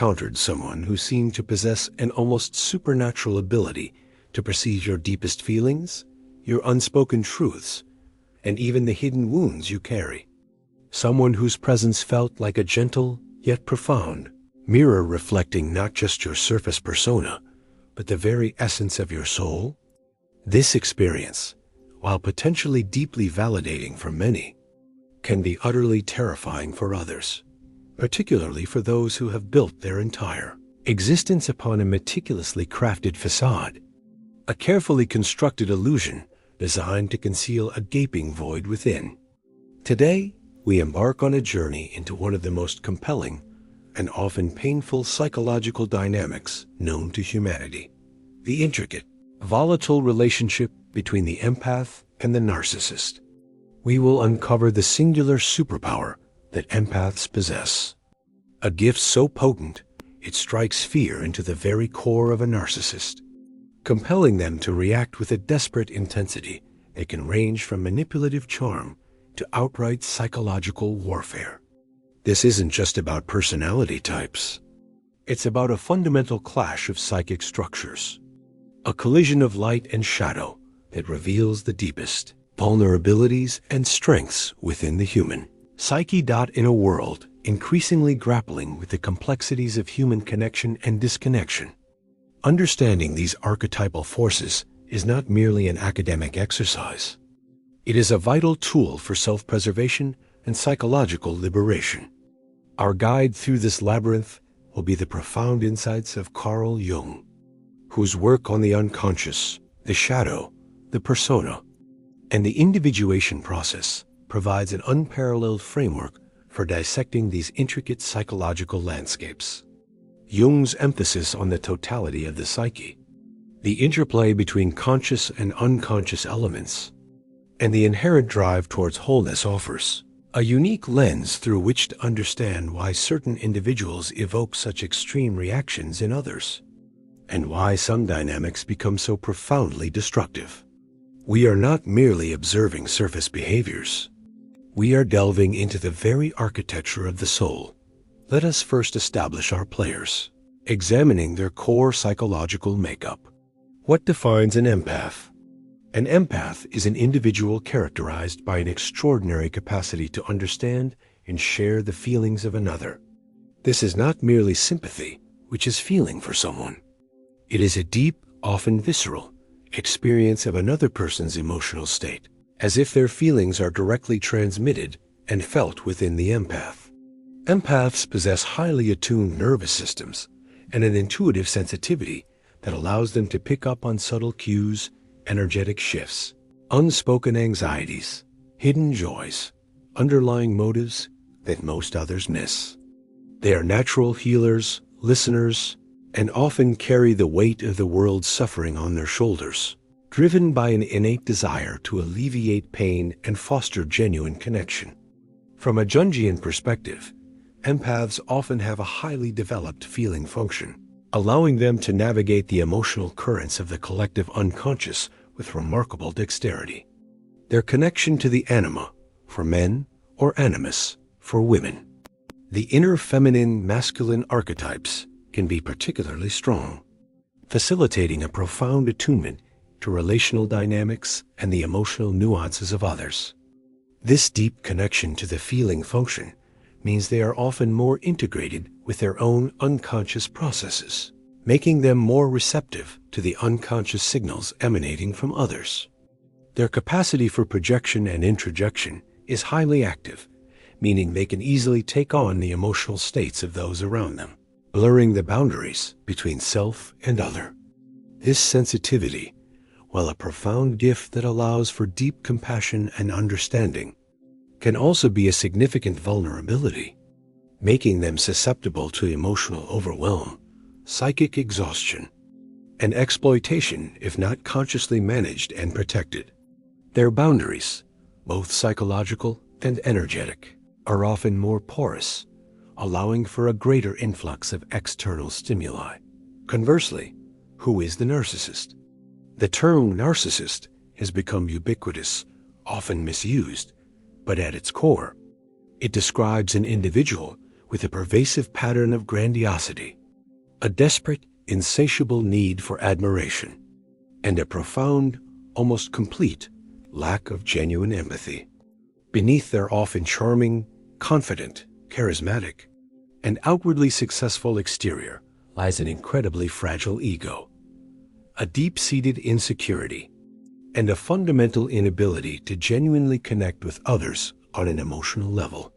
encountered someone who seemed to possess an almost supernatural ability to perceive your deepest feelings, your unspoken truths, and even the hidden wounds you carry. Someone whose presence felt like a gentle, yet profound, mirror reflecting not just your surface persona, but the very essence of your soul. This experience, while potentially deeply validating for many, can be utterly terrifying for others, particularly for those who have built their entire existence upon a meticulously crafted facade, a carefully constructed illusion designed to conceal a gaping void within. Today, we embark on a journey into one of the most compelling and often painful psychological dynamics known to humanity: the intricate, volatile relationship between the empath and the narcissist. We will uncover the singular superpower that empaths possess, a gift so potent it strikes fear into the very core of a narcissist, compelling them to react with a desperate intensity that can range from manipulative charm to outright psychological warfare. This isn't just about personality types. It's about a fundamental clash of psychic structures, a collision of light and shadow that reveals the deepest vulnerabilities and strengths within the human psyche. In a world increasingly grappling with the complexities of human connection and disconnection, understanding these archetypal forces is not merely an academic exercise. It is a vital tool for self-preservation and psychological liberation. Our guide through this labyrinth will be the profound insights of Carl Jung, whose work on the unconscious, the shadow, the persona, and the individuation process provides an unparalleled framework for dissecting these intricate psychological landscapes. Jung's emphasis on the totality of the psyche, the interplay between conscious and unconscious elements, and the inherent drive towards wholeness offers a unique lens through which to understand why certain individuals evoke such extreme reactions in others, and why some dynamics become so profoundly destructive. We are not merely observing surface behaviors. We are delving into the very architecture of the soul. Let us first establish our players, examining their core psychological makeup. What defines an empath? An empath is an individual characterized by an extraordinary capacity to understand and share the feelings of another. This is not merely sympathy, which is feeling for someone. It is a deep, often visceral, experience of another person's emotional state, as if their feelings are directly transmitted and felt within the empath. Empaths possess highly attuned nervous systems and an intuitive sensitivity that allows them to pick up on subtle cues, energetic shifts, unspoken anxieties, hidden joys, underlying motives that most others miss. They are natural healers, listeners, and often carry the weight of the world's suffering on their shoulders, driven by an innate desire to alleviate pain and foster genuine connection. From a Jungian perspective, empaths often have a highly developed feeling function, allowing them to navigate the emotional currents of the collective unconscious with remarkable dexterity. Their connection to the anima, for men, or animus, for women, the inner feminine masculine archetypes, can be particularly strong, facilitating a profound attunement to relational dynamics and the emotional nuances of others. This deep connection to the feeling function means they are often more integrated with their own unconscious processes, making them more receptive to the unconscious signals emanating from others. Their capacity for projection and introjection is highly active, meaning they can easily take on the emotional states of those around them, blurring the boundaries between self and other. This sensitivity, while a profound gift that allows for deep compassion and understanding, can also be a significant vulnerability, making them susceptible to emotional overwhelm, psychic exhaustion, and exploitation if not consciously managed and protected. Their boundaries, both psychological and energetic, are often more porous, allowing for a greater influx of external stimuli. Conversely, who is the narcissist? The term narcissist has become ubiquitous, often misused, but at its core, it describes an individual with a pervasive pattern of grandiosity, a desperate, insatiable need for admiration, and a profound, almost complete, lack of genuine empathy. Beneath their often charming, confident, charismatic, and outwardly successful exterior lies an incredibly fragile ego, a deep-seated insecurity, and a fundamental inability to genuinely connect with others on an emotional level.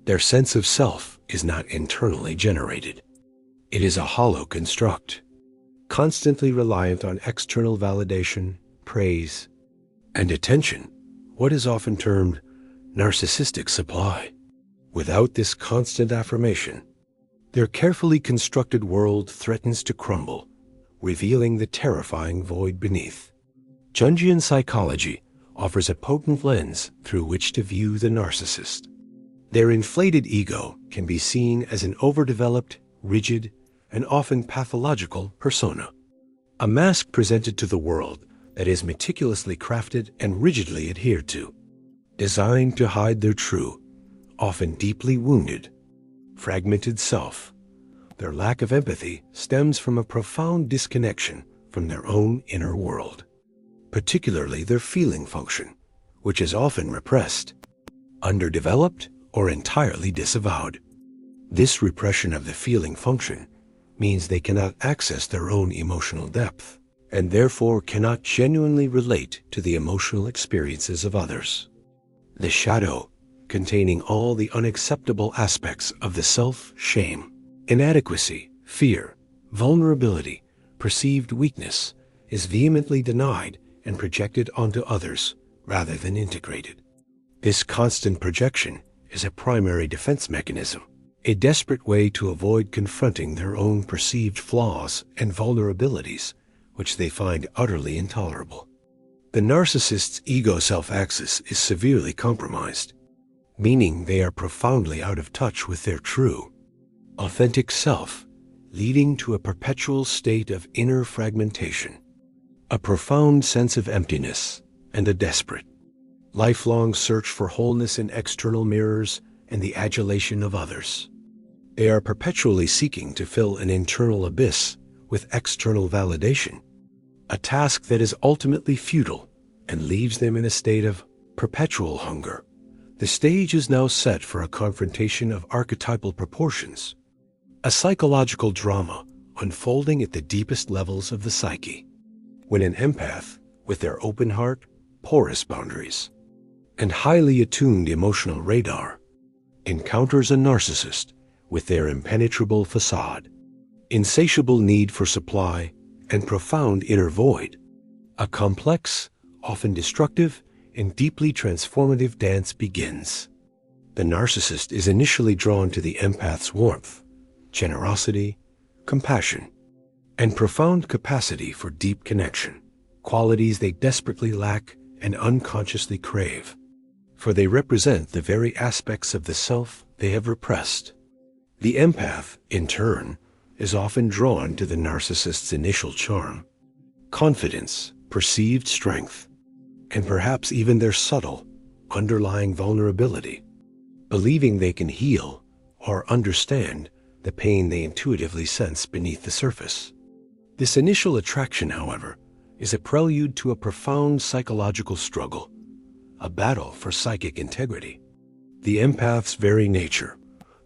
Their sense of self is not internally generated. It is a hollow construct, constantly reliant on external validation, praise, and attention, what is often termed narcissistic supply. Without this constant affirmation, their carefully constructed world threatens to crumble, revealing the terrifying void beneath. Jungian psychology offers a potent lens through which to view the narcissist. Their inflated ego can be seen as an overdeveloped, rigid, and often pathological persona, a mask presented to the world that is meticulously crafted and rigidly adhered to, designed to hide their true, often deeply wounded, fragmented self. Their lack of empathy stems from a profound disconnection from their own inner world, particularly their feeling function, which is often repressed, underdeveloped, or entirely disavowed. This repression of the feeling function means they cannot access their own emotional depth, and therefore cannot genuinely relate to the emotional experiences of others. The shadow, containing all the unacceptable aspects of the self, shame, inadequacy, fear, vulnerability, perceived weakness, is vehemently denied and projected onto others rather than integrated. This constant projection is a primary defense mechanism, a desperate way to avoid confronting their own perceived flaws and vulnerabilities, which they find utterly intolerable. The narcissist's ego-self-axis is severely compromised, meaning they are profoundly out of touch with their true, authentic self, leading to a perpetual state of inner fragmentation, a profound sense of emptiness, and a desperate, lifelong search for wholeness in external mirrors and the adulation of others. They are perpetually seeking to fill an internal abyss with external validation, a task that is ultimately futile and leaves them in a state of perpetual hunger. The stage is now set for a confrontation of archetypal proportions, a psychological drama unfolding at the deepest levels of the psyche. When an empath, with their open heart, porous boundaries, and highly attuned emotional radar, encounters a narcissist with their impenetrable facade, insatiable need for supply, and profound inner void, a complex, often destructive, and deeply transformative dance begins. The narcissist is initially drawn to the empath's warmth, generosity, compassion, and profound capacity for deep connection, qualities they desperately lack and unconsciously crave, for they represent the very aspects of the self they have repressed. The empath, in turn, is often drawn to the narcissist's initial charm, confidence, perceived strength, and perhaps even their subtle, underlying vulnerability, believing they can heal or understand the pain they intuitively sense beneath the surface. This initial attraction, however, is a prelude to a profound psychological struggle, a battle for psychic integrity. The empath's very nature,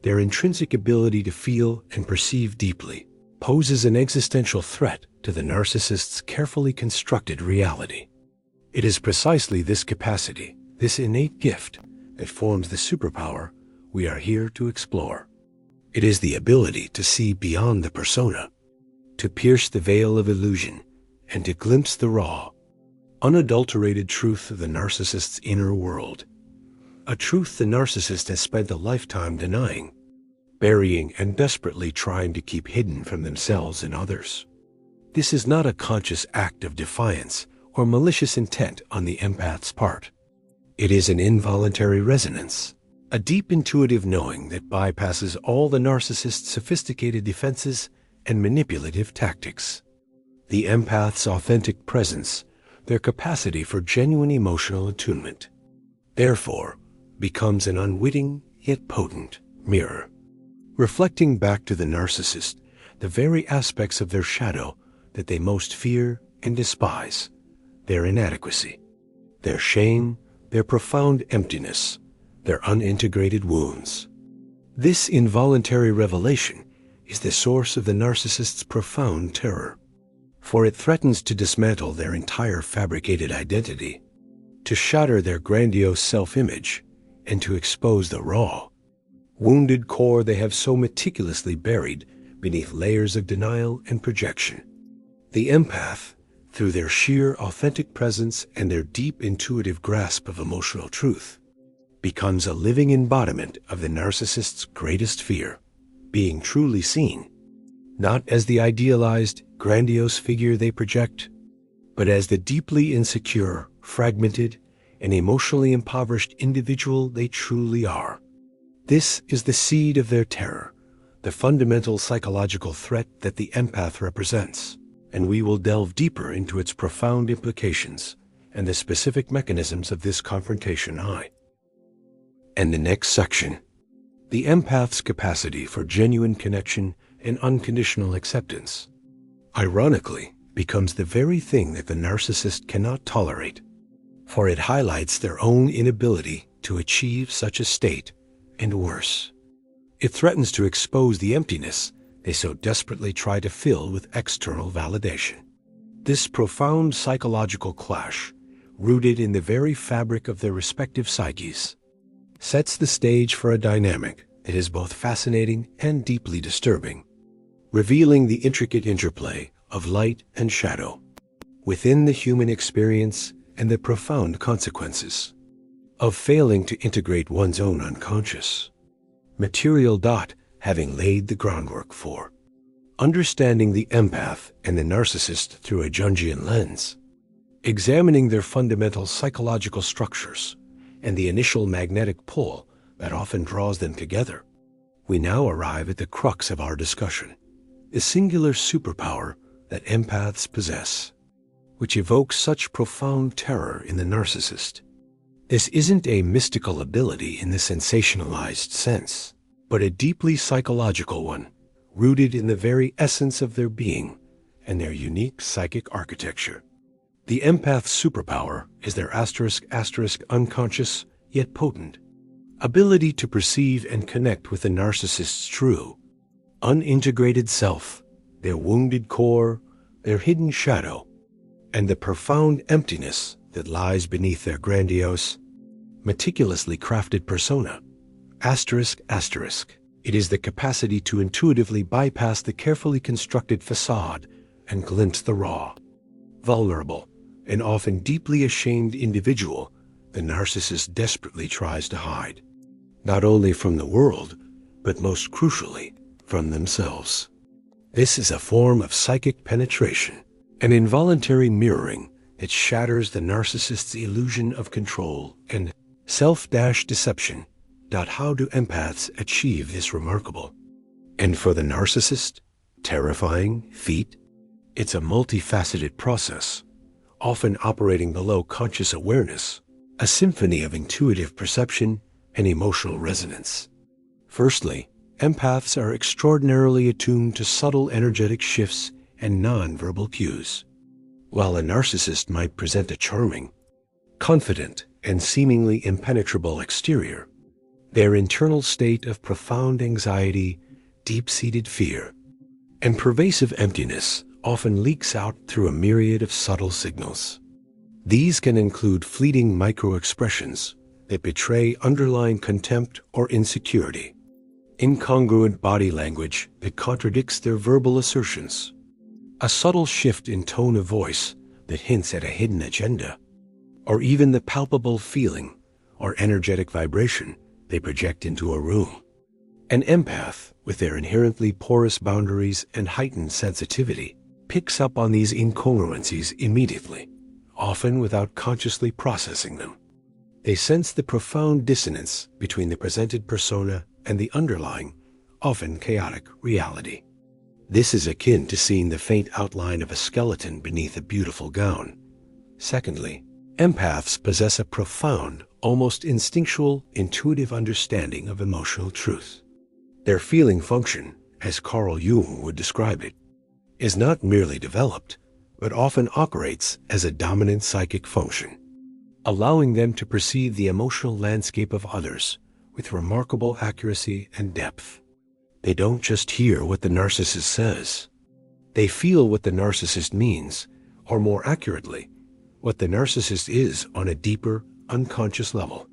their intrinsic ability to feel and perceive deeply, poses an existential threat to the narcissist's carefully constructed reality. It is precisely this capacity, this innate gift, that forms the superpower we are here to explore. It is the ability to see beyond the persona, to pierce the veil of illusion, and to glimpse the raw, unadulterated truth of the narcissist's inner world. A truth the narcissist has spent a lifetime denying, burying, and desperately trying to keep hidden from themselves and others. This is not a conscious act of defiance or malicious intent on the empath's part. It is an involuntary resonance, a deep intuitive knowing that bypasses all the narcissist's sophisticated defenses and manipulative tactics. The empath's authentic presence, their capacity for genuine emotional attunement, therefore, becomes an unwitting yet potent mirror, reflecting back to the narcissist the very aspects of their shadow that they most fear and despise: their inadequacy, their shame, their profound emptiness, their unintegrated wounds. This involuntary revelation is the source of the narcissist's profound terror, for it threatens to dismantle their entire fabricated identity, to shatter their grandiose self-image, and to expose the raw, wounded core they have so meticulously buried beneath layers of denial and projection. The empath, through their sheer authentic presence and their deep intuitive grasp of emotional truth, becomes a living embodiment of the narcissist's greatest fear: being truly seen, not as the idealized, grandiose figure they project, but as the deeply insecure, fragmented, and emotionally impoverished individual they truly are. This is the seed of their terror, the fundamental psychological threat that the empath represents, and we will delve deeper into its profound implications and the specific mechanisms of this confrontation. And the next section, the empath's capacity for genuine connection and unconditional acceptance, ironically, becomes the very thing that the narcissist cannot tolerate, for it highlights their own inability to achieve such a state, and worse, it threatens to expose the emptiness they so desperately try to fill with external validation. This profound psychological clash, rooted in the very fabric of their respective psyches, sets the stage for a dynamic that is both fascinating and deeply disturbing, revealing the intricate interplay of light and shadow within the human experience and the profound consequences of failing to integrate one's own unconscious material. Having laid the groundwork for understanding the empath and the narcissist through a Jungian lens, examining their fundamental psychological structures and the initial magnetic pull that often draws them together, we now arrive at the crux of our discussion: the singular superpower that empaths possess, which evokes such profound terror in the narcissist. This isn't a mystical ability in the sensationalized sense, but a deeply psychological one, rooted in the very essence of their being and their unique psychic architecture. The empath's superpower is their unconscious yet potent ability to perceive and connect with the narcissist's true, unintegrated self, their wounded core, their hidden shadow, and the profound emptiness that lies beneath their grandiose, meticulously crafted persona. It is the capacity to intuitively bypass the carefully constructed facade and glimpse the raw, vulnerable, and often deeply ashamed individual the narcissist desperately tries to hide, not only from the world, but most crucially, from themselves. This is a form of psychic penetration, an involuntary mirroring that shatters the narcissist's illusion of control and self-deception. How do empaths achieve this remarkable, and for the narcissist, terrifying feat? It's a multifaceted process, often operating below conscious awareness, a symphony of intuitive perception and emotional resonance. Firstly, empaths are extraordinarily attuned to subtle energetic shifts and non-verbal cues. While a narcissist might present a charming, confident, and seemingly impenetrable exterior, their internal state of profound anxiety, deep-seated fear, and pervasive emptiness often leaks out through a myriad of subtle signals. These can include fleeting micro-expressions that betray underlying contempt or insecurity, incongruent body language that contradicts their verbal assertions, a subtle shift in tone of voice that hints at a hidden agenda, or even the palpable feeling or energetic vibration they project into a room. An empath, with their inherently porous boundaries and heightened sensitivity, picks up on these incongruencies immediately, often without consciously processing them. They sense the profound dissonance between the presented persona and the underlying, often chaotic, reality. This is akin to seeing the faint outline of a skeleton beneath a beautiful gown. Secondly, empaths possess a profound, almost instinctual, intuitive understanding of emotional truth. Their feeling function, as Carl Jung would describe it, is not merely developed, but often operates as a dominant psychic function, allowing them to perceive the emotional landscape of others with remarkable accuracy and depth. They don't just hear what the narcissist says. They feel what the narcissist means, or more accurately, what the narcissist is on a deeper, unconscious level.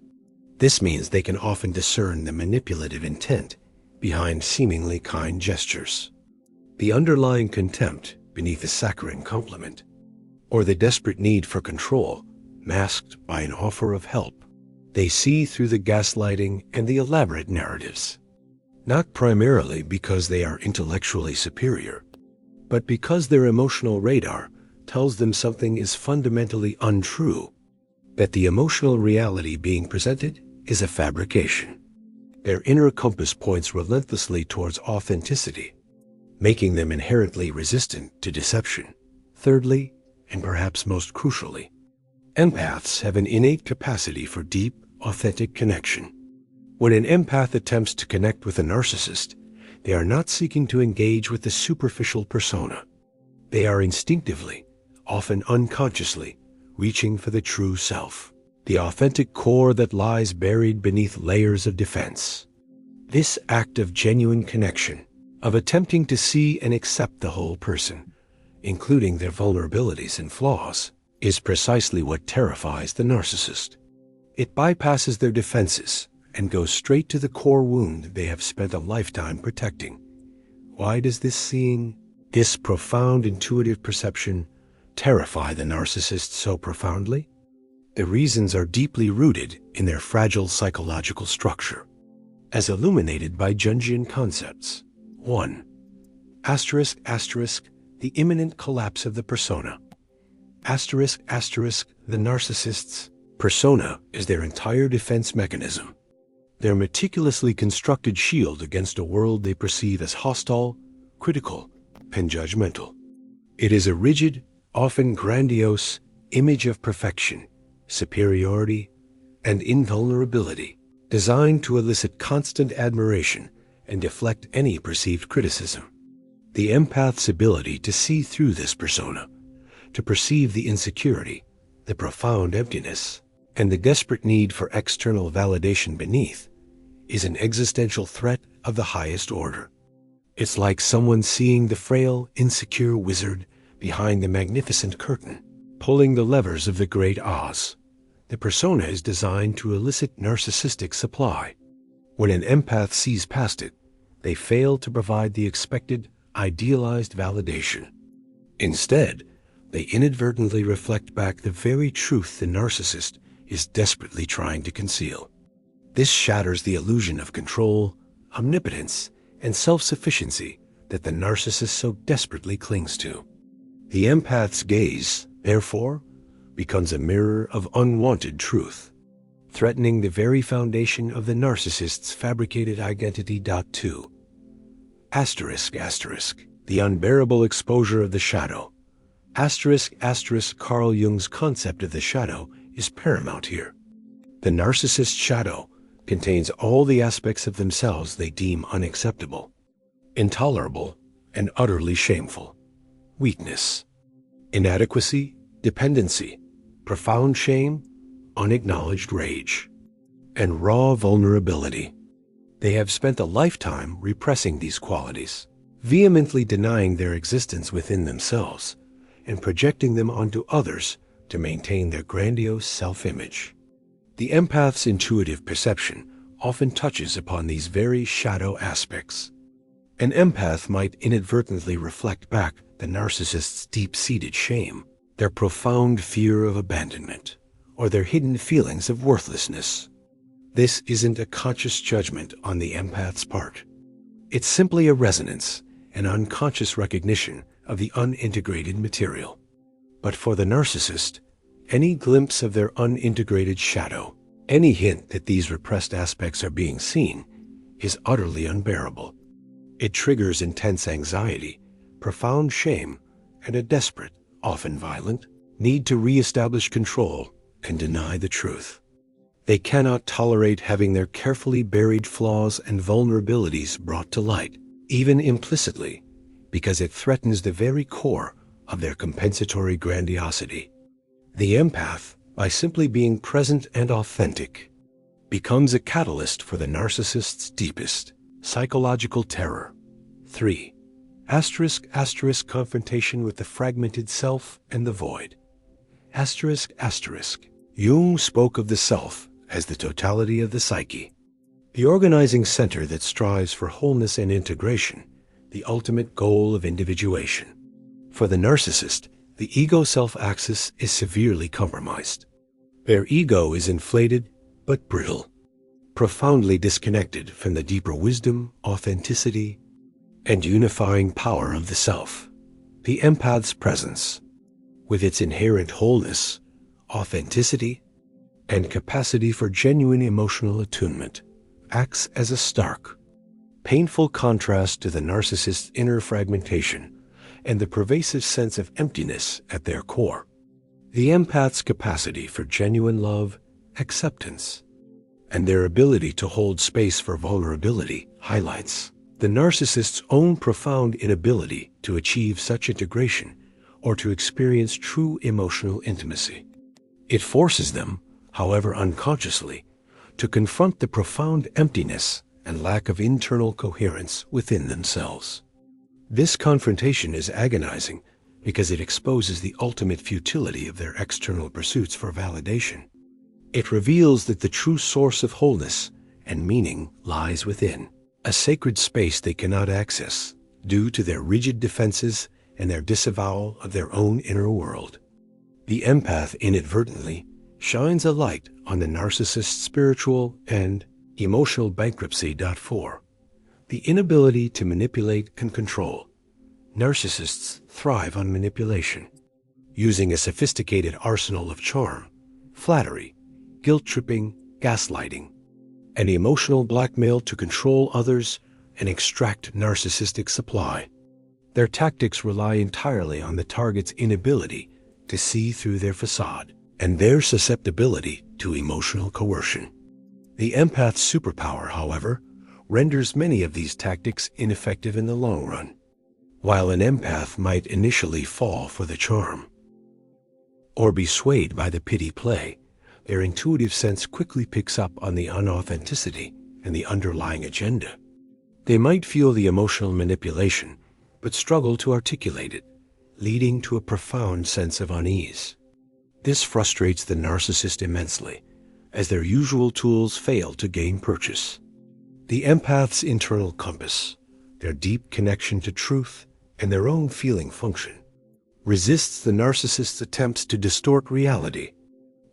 This means they can often discern the manipulative intent behind seemingly kind gestures, the underlying contempt beneath a saccharine compliment, or the desperate need for control masked by an offer of help. They see through the gaslighting and the elaborate narratives, not primarily because they are intellectually superior, but because their emotional radar tells them something is fundamentally untrue, that the emotional reality being presented is a fabrication. Their inner compass points relentlessly towards authenticity, making them inherently resistant to deception. Thirdly, and perhaps most crucially, empaths have an innate capacity for deep, authentic connection. When an empath attempts to connect with a narcissist, they are not seeking to engage with the superficial persona. They are instinctively, often unconsciously, reaching for the true self, the authentic core that lies buried beneath layers of defense. This act of genuine connection, of attempting to see and accept the whole person, including their vulnerabilities and flaws, is precisely what terrifies the narcissist. It bypasses their defenses and goes straight to the core wound they have spent a lifetime protecting. Why does this seeing, this profound intuitive perception, terrify the narcissist so profoundly? The reasons are deeply rooted in their fragile psychological structure, as illuminated by Jungian concepts. 1. The imminent collapse of the persona. The narcissist's persona is their entire defense mechanism, their meticulously constructed shield against a world they perceive as hostile, critical, and judgmental. It is a rigid, often grandiose image of perfection, superiority, and invulnerability, designed to elicit constant admiration and deflect any perceived criticism. The empath's ability to see through this persona, to perceive the insecurity, the profound emptiness, and the desperate need for external validation beneath, is an existential threat of the highest order. It's like someone seeing the frail, insecure wizard behind the magnificent curtain, pulling the levers of the great Oz. The persona is designed to elicit narcissistic supply. When an empath sees past it, they fail to provide the expected, idealized validation. Instead, they inadvertently reflect back the very truth the narcissist is desperately trying to conceal. This shatters the illusion of control, omnipotence, and self-sufficiency that the narcissist so desperately clings to. The empath's gaze, therefore, becomes a mirror of unwanted truth, threatening the very foundation of the narcissist's fabricated identity. 2. The unbearable exposure of the shadow. Carl Jung's concept of the shadow is paramount here. The narcissist's shadow contains all the aspects of themselves they deem unacceptable, intolerable, and utterly shameful. Weakness, inadequacy, dependency, profound shame, unacknowledged rage, and raw vulnerability. They have spent a lifetime repressing these qualities, vehemently denying their existence within themselves, and projecting them onto others to maintain their grandiose self-image. The empath's intuitive perception often touches upon these very shadow aspects. An empath might inadvertently reflect back the narcissist's deep-seated shame, their profound fear of abandonment, or their hidden feelings of worthlessness. This isn't a conscious judgment on the empath's part. It's simply a resonance, an unconscious recognition of the unintegrated material. But for the narcissist, any glimpse of their unintegrated shadow, any hint that these repressed aspects are being seen, is utterly unbearable. It triggers intense anxiety, profound shame, and a desperate, often violent, need to re-establish control and deny the truth. They cannot tolerate having their carefully buried flaws and vulnerabilities brought to light, even implicitly, because it threatens the very core of their compensatory grandiosity. The empath, by simply being present and authentic, becomes a catalyst for the narcissist's deepest psychological terror. 3. **** confrontation with the fragmented self and the void. ***. Jung spoke of the self as the totality of the psyche, the organizing center that strives for wholeness and integration, the ultimate goal of individuation. For the narcissist, the ego-self axis is severely compromised. Their ego is inflated but brittle, profoundly disconnected from the deeper wisdom, authenticity, and unifying power of the self. The empath's presence, with its inherent wholeness, authenticity, and capacity for genuine emotional attunement, acts as a stark, painful contrast to the narcissist's inner fragmentation and the pervasive sense of emptiness at their core. The empath's capacity for genuine love, acceptance, and their ability to hold space for vulnerability highlights the narcissist's own profound inability to achieve such integration or to experience true emotional intimacy. It forces them, however unconsciously, to confront the profound emptiness and lack of internal coherence within themselves. This confrontation is agonizing because it exposes the ultimate futility of their external pursuits for validation. It reveals that the true source of wholeness and meaning lies within, a sacred space they cannot access due to their rigid defenses and their disavowal of their own inner world. The empath inadvertently shines a light on the narcissist's spiritual and emotional bankruptcy. 4. The inability to manipulate and control. Narcissists thrive on manipulation, using a sophisticated arsenal of charm, flattery, guilt-tripping, gaslighting, and emotional blackmail to control others and extract narcissistic supply. Their tactics rely entirely on the target's inability to see through their facade and their susceptibility to emotional coercion. The empath's superpower, however, renders many of these tactics ineffective in the long run. While an empath might initially fall for the charm or be swayed by the pity play, their intuitive sense quickly picks up on the unauthenticity and the underlying agenda. They might feel the emotional manipulation, but struggle to articulate it, leading to a profound sense of unease. This frustrates the narcissist immensely, as their usual tools fail to gain purchase. The empath's internal compass, their deep connection to truth and their own feeling function, resists the narcissist's attempts to distort reality,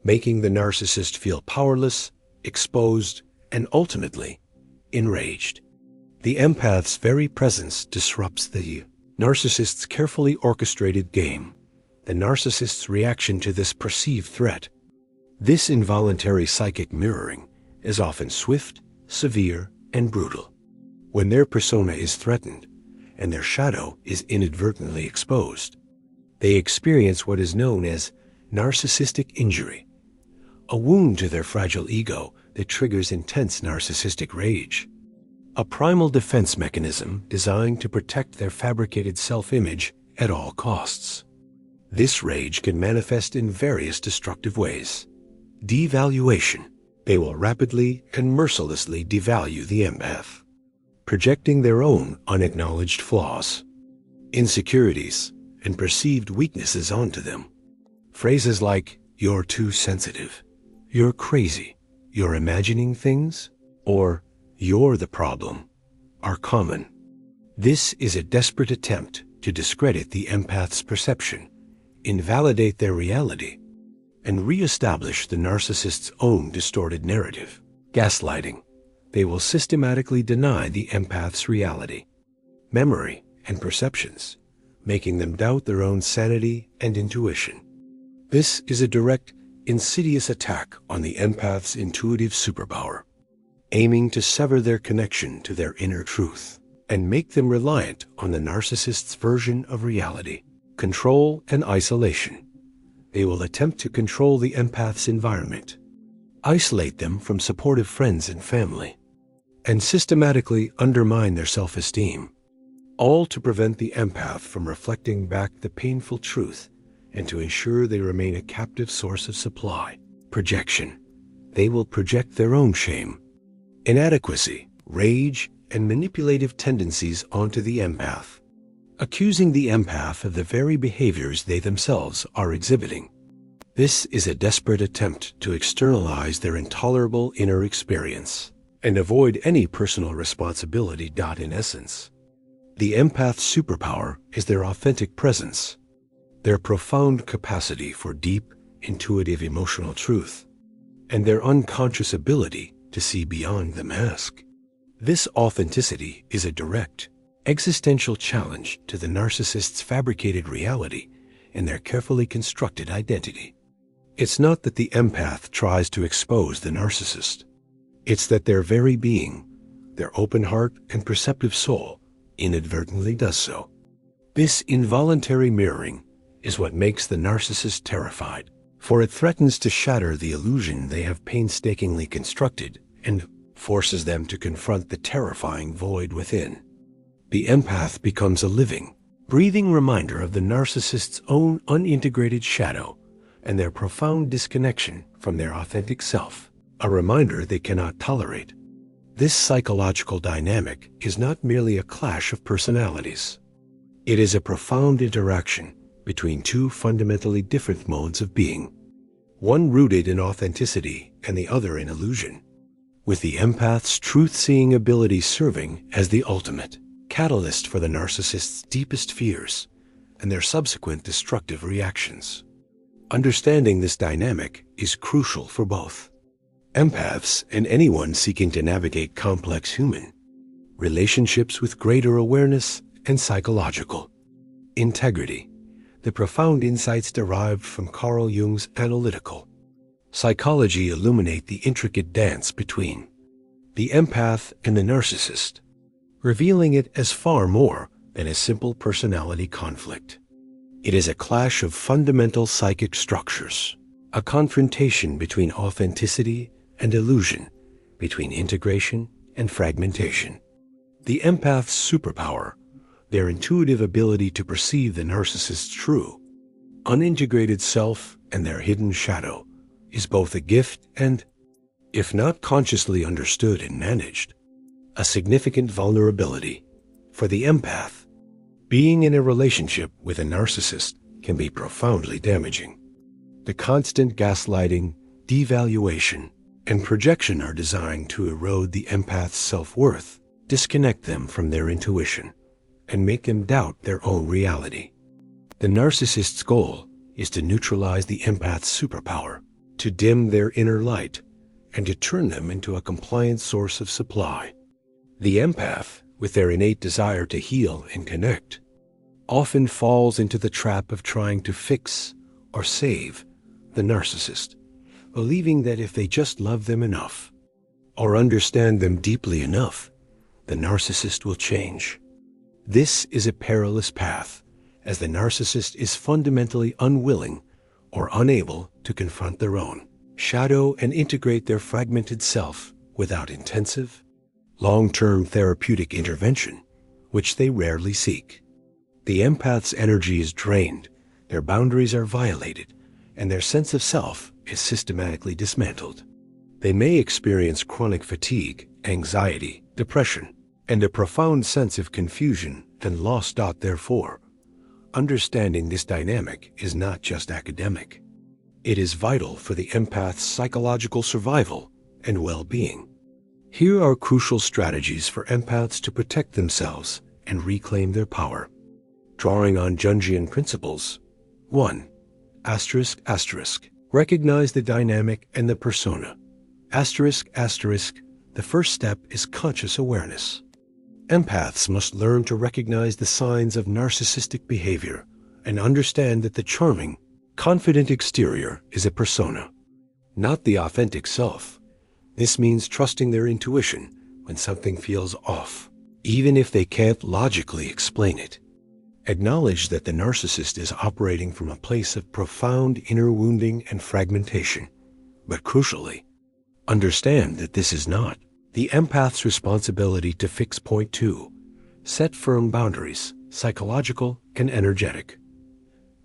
making the narcissist feel powerless, exposed, and ultimately enraged. The empath's very presence disrupts the narcissist's carefully orchestrated game, the narcissist's reaction to this perceived threat. This involuntary psychic mirroring is often swift, severe, and brutal. When their persona is threatened and their shadow is inadvertently exposed, they experience what is known as narcissistic injury, a wound to their fragile ego that triggers intense narcissistic rage, a primal defense mechanism designed to protect their fabricated self-image at all costs. This rage can manifest in various destructive ways. Devaluation. They will rapidly and mercilessly devalue the empath, projecting their own unacknowledged flaws, insecurities, and perceived weaknesses onto them. Phrases like, "You're too sensitive," "You're crazy," "You're imagining things," or "You're the problem," are common. This is a desperate attempt to discredit the empath's perception, invalidate their reality, and re-establish the narcissist's own distorted narrative. Gaslighting. They will systematically deny the empath's reality, memory, and perceptions, making them doubt their own sanity and intuition. This is a direct, insidious attack on the empath's intuitive superpower, aiming to sever their connection to their inner truth and make them reliant on the narcissist's version of reality. Control and isolation. They will attempt to control the empath's environment, isolate them from supportive friends and family, and systematically undermine their self-esteem, all to prevent the empath from reflecting back the painful truth and to ensure they remain a captive source of supply. Projection. They will project their own shame, inadequacy, rage, and manipulative tendencies onto the empath, accusing the empath of the very behaviors they themselves are exhibiting. This is a desperate attempt to externalize their intolerable inner experience and avoid any personal responsibility. In essence, the empath's superpower is their authentic presence, their profound capacity for deep, intuitive emotional truth, and their unconscious ability to see beyond the mask. This authenticity is a direct, existential challenge to the narcissist's fabricated reality and their carefully constructed identity. It's not that the empath tries to expose the narcissist. It's that their very being, their open heart and perceptive soul, inadvertently does so. This involuntary mirroring is what makes the narcissist terrified, for it threatens to shatter the illusion they have painstakingly constructed and forces them to confront the terrifying void within. The empath becomes a living, breathing reminder of the narcissist's own unintegrated shadow and their profound disconnection from their authentic self, a reminder they cannot tolerate. This psychological dynamic is not merely a clash of personalities. It is a profound interaction between two fundamentally different modes of being, one rooted in authenticity and the other in illusion, with the empath's truth-seeing ability serving as the ultimate catalyst for the narcissist's deepest fears and their subsequent destructive reactions. Understanding this dynamic is crucial for both empaths and anyone seeking to navigate complex human relationships with greater awareness and psychological integrity. The profound insights derived from Carl Jung's analytical psychology illuminate the intricate dance between the empath and the narcissist, revealing it as far more than a simple personality conflict. It is a clash of fundamental psychic structures, a confrontation between authenticity and illusion, between integration and fragmentation. The empath's superpower, their intuitive ability to perceive the narcissist's true, unintegrated self and their hidden shadow, is both a gift and, if not consciously understood and managed, a significant vulnerability. For the empath, being in a relationship with a narcissist can be profoundly damaging. The constant gaslighting, devaluation, and projection are designed to erode the empath's self-worth, disconnect them from their intuition, and make them doubt their own reality. The narcissist's goal is to neutralize the empath's superpower, to dim their inner light, and to turn them into a compliant source of supply. The empath, with their innate desire to heal and connect, often falls into the trap of trying to fix or save the narcissist, believing that if they just love them enough or understand them deeply enough, the narcissist will change. This is a perilous path, as the narcissist is fundamentally unwilling or unable to confront their own shadow and integrate their fragmented self without intensive, long-term therapeutic intervention, which they rarely seek. The empath's energy is drained, their boundaries are violated, and their sense of self is systematically dismantled. They may experience chronic fatigue, anxiety, depression, and a profound sense of confusion and loss. Therefore, understanding this dynamic is not just academic. It is vital for the empath's psychological survival and well-being. Here are crucial strategies for empaths to protect themselves and reclaim their power. Drawing on Jungian principles. 1. Recognize the dynamic and the persona. The first step is conscious awareness. Empaths must learn to recognize the signs of narcissistic behavior and understand that the charming, confident exterior is a persona, not the authentic self. This means trusting their intuition when something feels off, even if they can't logically explain it. Acknowledge that the narcissist is operating from a place of profound inner wounding and fragmentation, but crucially, Understand that this is not the empath's responsibility to fix. Point 2. Set firm boundaries, psychological and energetic.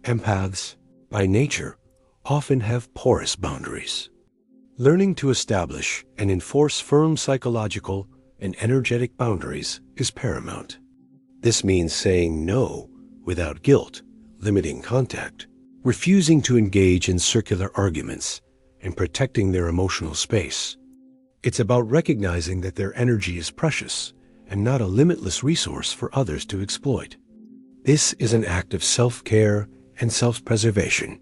Empaths, by nature, often have porous boundaries. Learning to establish and enforce firm psychological and energetic boundaries is paramount. This means saying no without guilt, limiting contact, refusing to engage in circular arguments, and protecting their emotional space. It's about recognizing that their energy is precious and not a limitless resource for others to exploit. This is an act of self-care and self-preservation,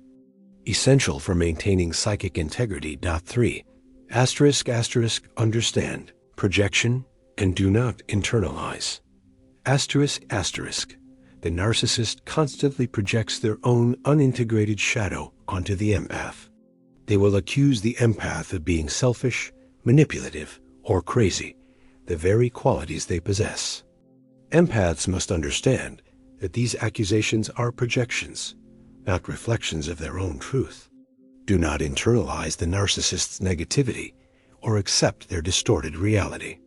essential for maintaining psychic integrity. 3. **** Understand, projection, and do not internalize. ****. The narcissist constantly projects their own unintegrated shadow onto the empath. They will accuse the empath of being selfish, manipulative, or crazy, the very qualities they possess. Empaths must understand that these accusations are projections, not reflections of their own truth. Do not internalize the narcissist's negativity or accept their distorted reality.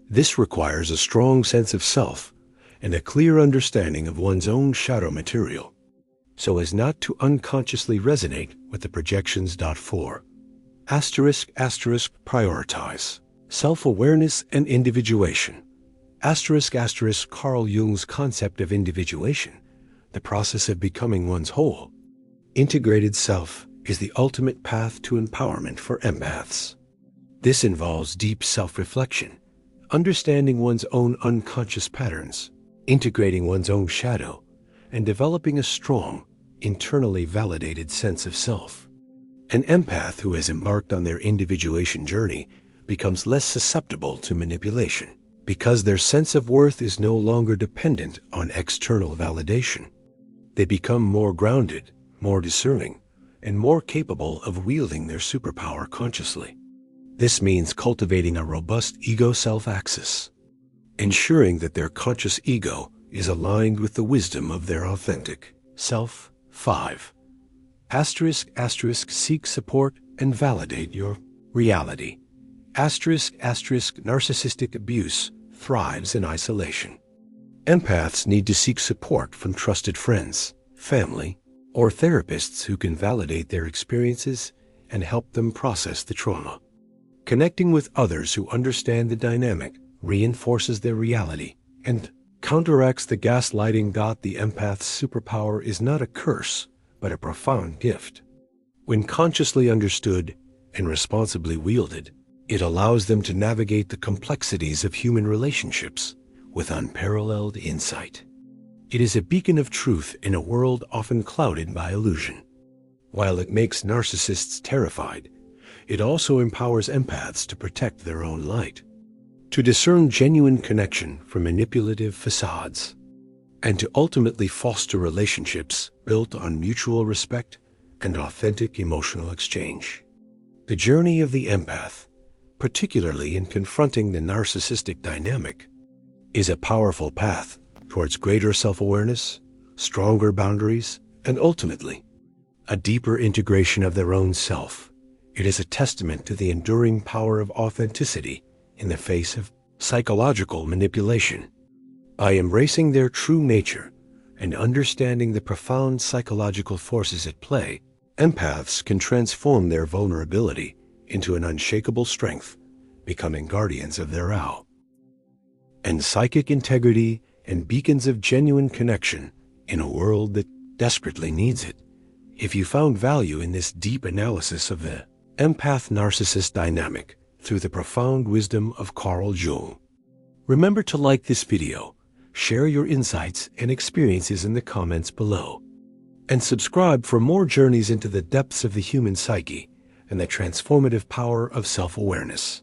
This requires a strong sense of self and a clear understanding of one's own shadow material, so as not to unconsciously resonate with the projections. 4. ****. Prioritize self-awareness and individuation. Carl Jung's concept of individuation, the process of becoming one's whole, integrated self, is the ultimate path to empowerment for empaths. This involves deep self-reflection, understanding one's own unconscious patterns, integrating one's own shadow, and developing a strong, internally validated sense of self. An empath who has embarked on their individuation journey becomes less susceptible to manipulation because their sense of worth is no longer dependent on external validation. They become more grounded, more discerning, and more capable of wielding their superpower consciously. This means cultivating a robust ego self-axis, ensuring that their conscious ego is aligned with the wisdom of their authentic self. 5. ****. Seek support and validate your reality. Narcissistic abuse thrives in isolation. Empaths need to seek support from trusted friends, family, or therapists who can validate their experiences and help them process the trauma. Connecting with others who understand the dynamic reinforces their reality and counteracts the gaslighting. The empath's superpower is not a curse, but a profound gift. When consciously understood and responsibly wielded, it allows them to navigate the complexities of human relationships with unparalleled insight. It is a beacon of truth in a world often clouded by illusion. While it makes narcissists terrified, it also empowers empaths to protect their own light, to discern genuine connection from manipulative facades, and to ultimately foster relationships built on mutual respect and authentic emotional exchange. The journey of the empath, particularly in confronting the narcissistic dynamic, is a powerful path towards greater self-awareness, stronger boundaries, and ultimately, a deeper integration of their own self. It is a testament to the enduring power of authenticity in the face of psychological manipulation. By embracing their true nature and understanding the profound psychological forces at play, empaths can transform their vulnerability into an unshakable strength, becoming guardians of their own and psychic integrity and beacons of genuine connection in a world that desperately needs it. If you found value in this deep analysis of the empath-narcissist dynamic through the profound wisdom of Carl Jung, remember to like this video, share your insights and experiences in the comments below, and subscribe for more journeys into the depths of the human psyche and the transformative power of self-awareness.